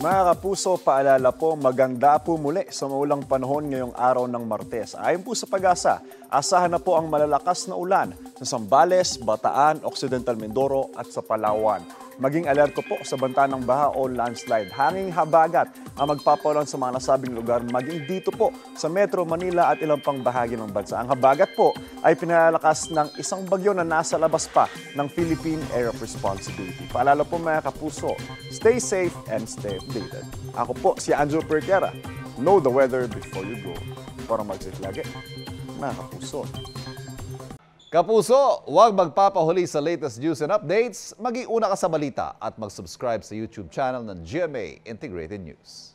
Mga kapuso, paalala po, maganda po muli sa maulang panahon ngayong araw ng Martes. Ayon po sa Pag-asa, asahan na po ang malalakas na ulan sa Zambales, Bataan, Occidental Mindoro at sa Palawan. Maging alerto po sa banta ng baha o landslide. Hanging habagat ang magpapaulan sa mga nasabing lugar, maging dito po sa Metro Manila at ilang pang bahagi ng bansa. Ang habagat po ay pinalalakas ng isang bagyo na nasa labas pa ng Philippine Area of Responsibility. Paalala po mga kapuso, stay safe and stay updated. Ako po si Andrew Pertera. Know the weather before you go. Para mag-safe lagi, mga kapuso. Kapuso, huwag magpapahuli sa latest news and updates. Maging una ka sa balita at mag-subscribe sa YouTube channel ng GMA Integrated News.